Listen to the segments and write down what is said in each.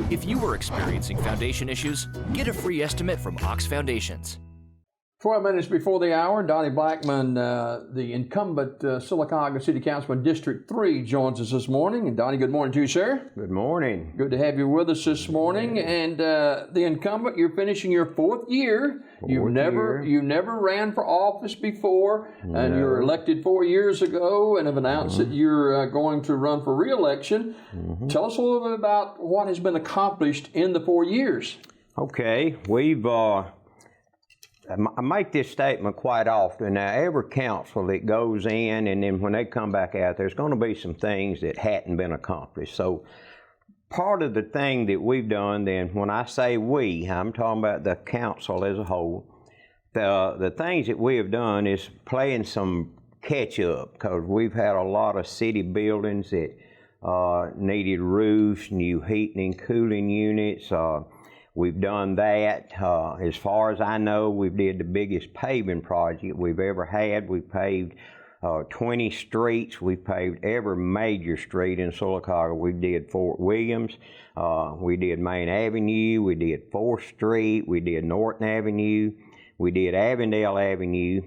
If you are experiencing foundation issues, get a free estimate from Ox Foundations. 12 minutes before the hour, Donnie Blackmon, the incumbent Sylacauga City Councilman, District 3, joins us this morning. And Donnie, good morning to you, sir. Good morning. Good to have you with us this morning. And the incumbent, you're finishing your fourth year. You never ran for office before, and you were elected 4 years ago and have announced that you're going to run for re-election. Tell us a little bit about what has been accomplished in the 4 years. Okay, I make this statement quite often. Now, every council that goes in, and then when they come back out, there's going to be some things that hadn't been accomplished. So part of the thing that we've done, then when I say we, I'm talking about the council as a whole, the things that we have done is playing some catch up, because we've had a lot of city buildings that needed roofs, new heating and cooling units. We've done that. As far as I know, we did the biggest paving project we've ever had. We paved 20 streets. We paved every major street in Sylacauga. We did Fort Williams. We did Main Avenue. We did 4th Street. We did Norton Avenue. We did Avondale Avenue.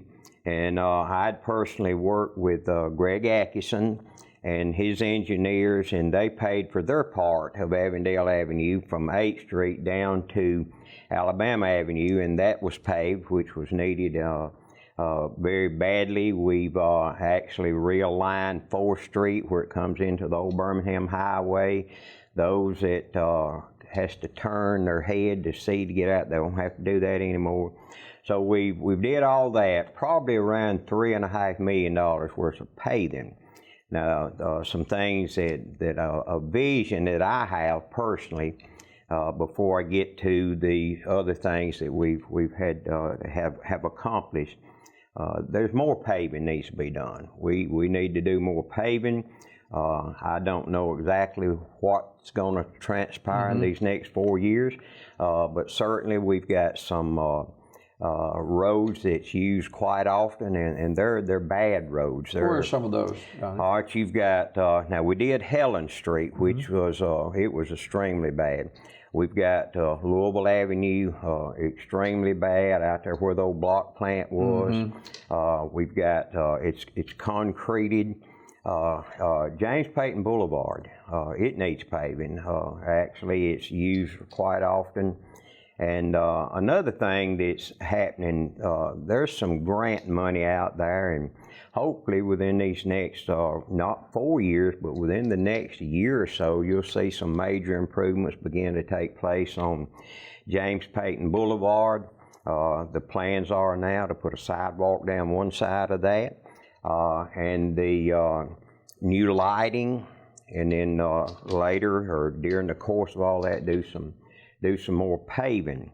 And I'd personally worked with Greg Atkinson and his engineers, and they paid for their part of Avondale Avenue from 8th Street down to Alabama Avenue, and that was paved, which was needed very badly. We've actually realigned 4th Street where it comes into the old Birmingham Highway. Those that has to turn their head to see to get out, they don't have to do that anymore. So we did all that, probably around $3.5 million worth of paving. Now, some things that a vision that I have personally, before I get to the other things that we've had have accomplished, there's more paving needs to be done. We need to do more paving. I don't know exactly what's going to transpire in these next 4 years, but certainly we've got some roads that's used quite often, and they're bad roads. Where are some of those? All right, you've got, now we did Helen Street, which was, it was extremely bad. We've got Louisville Avenue, extremely bad out there where the old block plant was. We've got, it's concreted. James Payton Boulevard, it needs paving. Actually, it's used quite often. And another thing that's happening, there's some grant money out there, and hopefully within these next, not 4 years, but within the next year or so, you'll see some major improvements begin to take place on James Payton Boulevard. The plans are now to put a sidewalk down one side of that, and the new lighting, and then later or during the course of all that, do some more paving.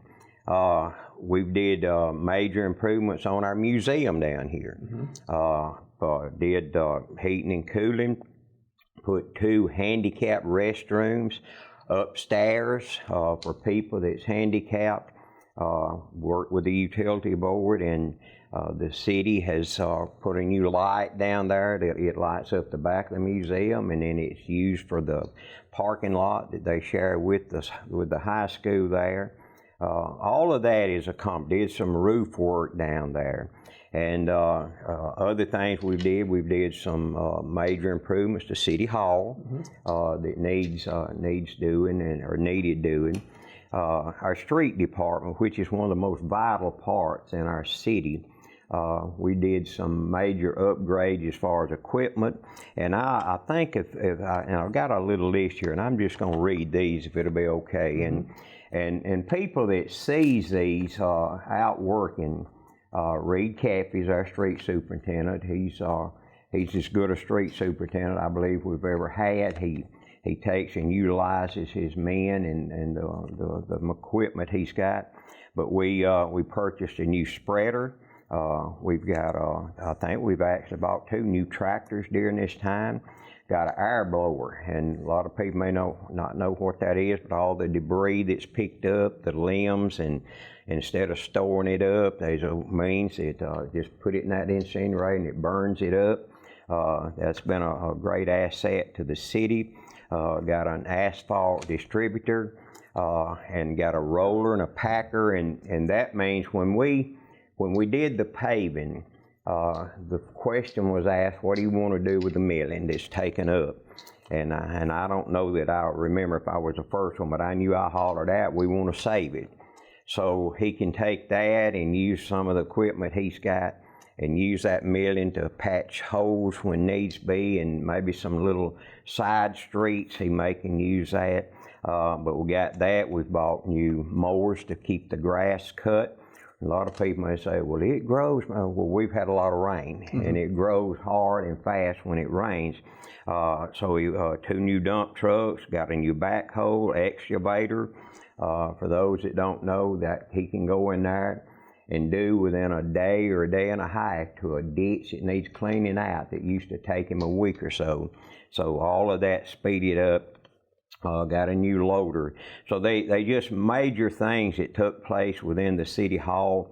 We did major improvements on our museum down here. Did heating and cooling, put 2 handicapped restrooms upstairs for people that's handicapped, worked with the utility board, and the city has put a new light down there. It lights up the back of the museum, and then it's used for the parking lot that they share with the high school there. All of that is accomplished. Did some roof work down there, and other things we did some major improvements to City Hall that needs doing or needed doing. Our street department, which is one of the most vital parts in our city, we did some major upgrades as far as equipment, and I think and I've got a little list here, and I'm just going to read these if it'll be okay. And people that sees these out working, Reed Caffey's our street superintendent. He's as good a street superintendent I believe we've ever had. He takes and utilizes his men and the equipment he's got. But we purchased a new spreader. We've got, I think we've actually bought 2 new tractors during this time. Got an air blower, and a lot of people may not know what that is, but all the debris that's picked up, the limbs, and instead of storing it up, there's a means that just put it in that incinerator and it burns it up. That's been a great asset to the city. Got an asphalt distributor. and got a roller and a packer, and that means when we did the paving, the question was asked, what do you want to do with the milling that's taken up? And I don't know that I remember if I was the first one, but I knew I hollered out, we want to save it. So he can take that and use some of the equipment he's got and use that milling to patch holes when needs be, and maybe some little side streets he can use that. But we got that. We've bought new mowers to keep the grass cut. A lot of people may say, well, it grows. Well, we've had a lot of rain, and it grows hard and fast when it rains. So we 2 new dump trucks, got a new backhoe, excavator. For those that don't know, that he can go in there and do within a day or a day and a half to a ditch that needs cleaning out that used to take him a week or so. So all of that speeded up. Got a new loader. So they just major things that took place within the City Hall.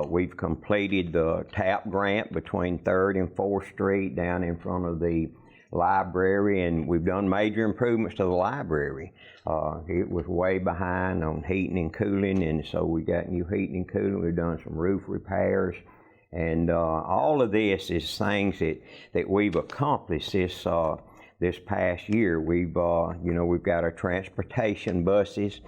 We've completed the TAP grant between 3rd and 4th Street down in front of the library, and we've done major improvements to the library. It was way behind on heating and cooling, and so we got new heating and cooling. We've done some roof repairs, and all of this is things that we've accomplished this past year. We've got our transportation buses.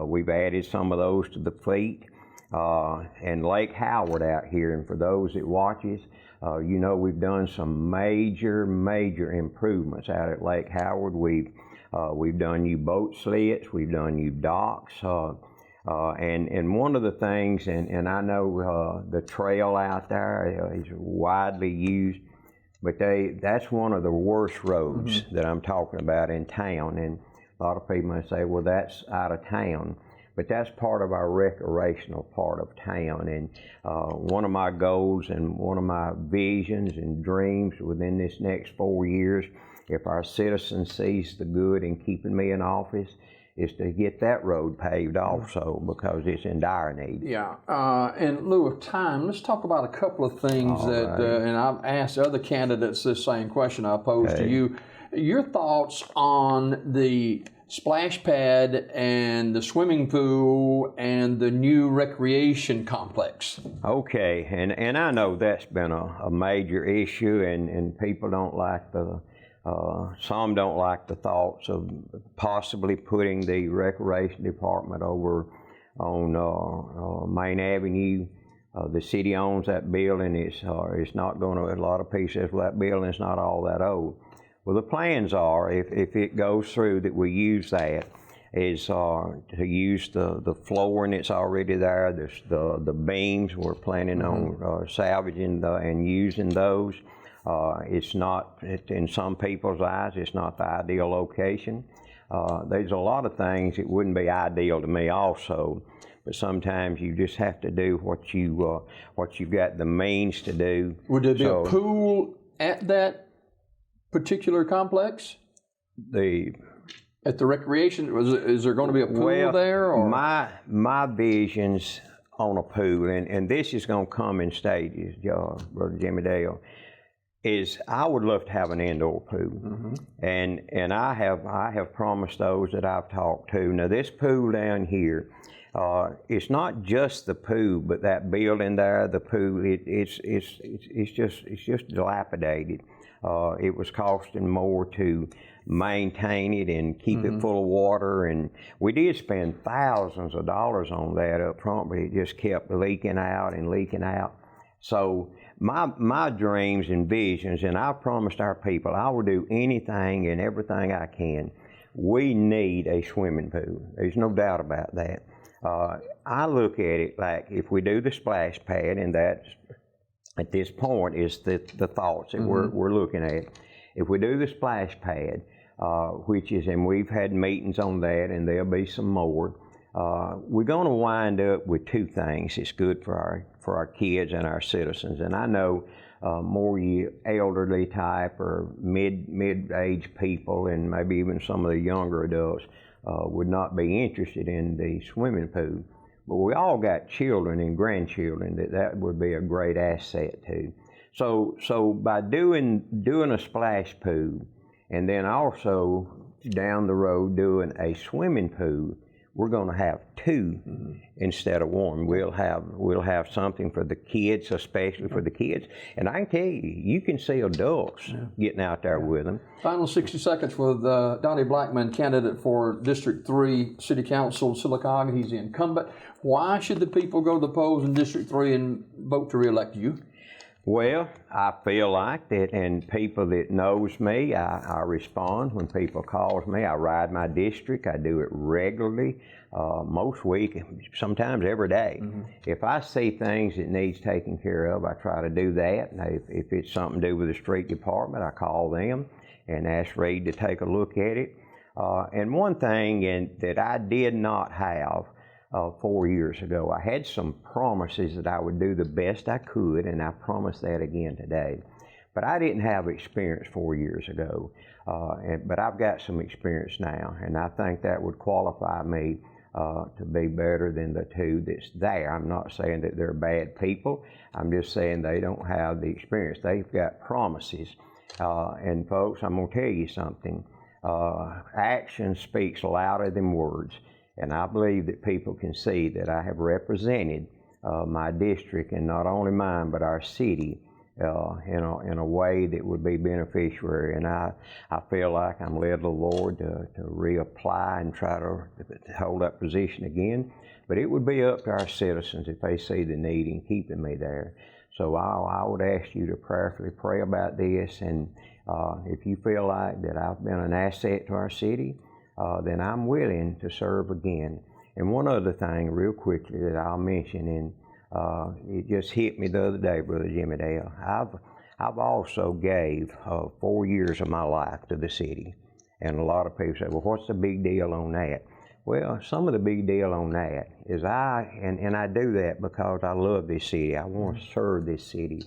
We've added some of those to the fleet. And Lake Howard out here, and for those that watches, we've done some major improvements out at Lake Howard. We've done new boat slits, we've done new docks, and one of the things, and I know the trail out there is widely used, but that's one of the worst roads that I'm talking about in town. And a lot of people may say, well, that's out of town. But that's part of our recreational part of town. And one of my goals and one of my visions and dreams within this next 4 years, if our citizens sees the good in keeping me in office, is to get that road paved also, because it's in dire need. Yeah, in lieu of time, let's talk about a couple of things and I've asked other candidates this same question I posed to you. Your thoughts on the splash pad and the swimming pool and the new recreation complex? Okay, and I know that's been a major issue, and people don't like some don't like the thoughts of possibly putting the recreation department over on Main Avenue. The city owns that building. It's not going to, a lot of people says, well, that building's not all that old. Well, the plans are, if it goes through, that we use that, is to use the flooring that's already there, the beams. We're planning on salvaging and using those. It's not, in some people's eyes, it's not the ideal location. There's a lot of things that wouldn't be ideal to me also, but sometimes you just have to do what you've got the means to do. Would there be a pool at that particular complex? At the recreation, is there going to be a pool there? Or? My visions on a pool, and this is going to come in stages, Brother Jimmy Dale, is I would love to have an indoor pool, and I have promised those that I've talked to. Now this pool down here, it's not just the pool, but that building there, the pool, it's just dilapidated. It was costing more to maintain it and keep it full of water, and we did spend thousands of dollars on that up front, but it just kept leaking out and leaking out. So my dreams and visions, and I promised our people I will do anything and everything I can. We need a swimming pool. There's no doubt about that. I look at it like, if we do the splash pad, and that's at this point is the thoughts that we're looking at. If we do the splash pad, which is, and we've had meetings on that, and there'll be some more, we're going to wind up with two things. It's good for our kids and our citizens. And I know more you elderly type or mid-age people, and maybe even some of the younger adults would not be interested in the swimming pool. But we all got children and grandchildren that would be a great asset to. So by doing a splash pool, and then also down the road doing a swimming pool, we're going to have two instead of one. We'll have something for the kids, especially for the kids. And I can tell you, you can see adults getting out there with them. Final 60 seconds with Donnie Blackmon, candidate for District 3 City Council, Sylacauga. He's the incumbent. Why should the people go to the polls in District 3 and vote to re-elect you? Well, I feel like that, and people that knows me, I respond when people calls me. I ride my district. I do it regularly, most week, sometimes every day. If I see things that needs taken care of, I try to do that. Now, if it's something to do with the street department, I call them and ask Reed to take a look at it. And one thing that I did not have 4 years ago. I had some promises that I would do the best I could, and I promise that again today. But I didn't have experience 4 years ago, but I've got some experience now, and I think that would qualify me to be better than the two that's there. I'm not saying that they're bad people. I'm just saying they don't have the experience. They've got promises. And folks, I'm going to tell you something. Action speaks louder than words. And I believe that people can see that I have represented my district, and not only mine, but our city in a way that would be beneficiary. And I feel like I'm led of the Lord to reapply and try to hold that position again. But it would be up to our citizens if they see the need in keeping me there. So I would ask you to prayerfully pray about this, and if you feel like that I've been an asset to our city, then I'm willing to serve again. And one other thing real quickly that I'll mention, and it just hit me the other day, Brother Jimmy Dale. I've also gave 4 years of my life to the city. And a lot of people say, well, what's the big deal on that? Well, some of the big deal on that is and I do that because I love this city. I want to serve this city.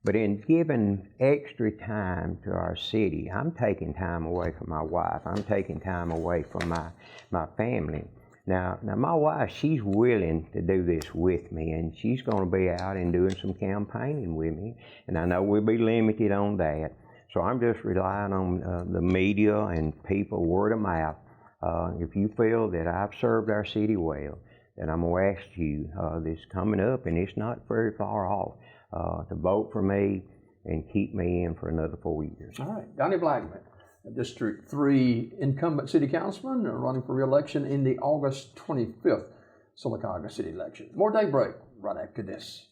But in giving extra time to our city, I'm taking time away from my wife. I'm taking time away from my family. Now my wife, she's willing to do this with me, and she's going to be out and doing some campaigning with me. And I know we'll be limited on that. So I'm just relying on the media and people, word of mouth. If you feel that I've served our city well, then I'm going to ask you this coming up, and it's not very far off, to vote for me and keep me in for another 4 years. All right. Donnie Blackmon, District 3 incumbent city councilman, running for re-election in the August 25th Sylacauga city election. More Daybreak right after this.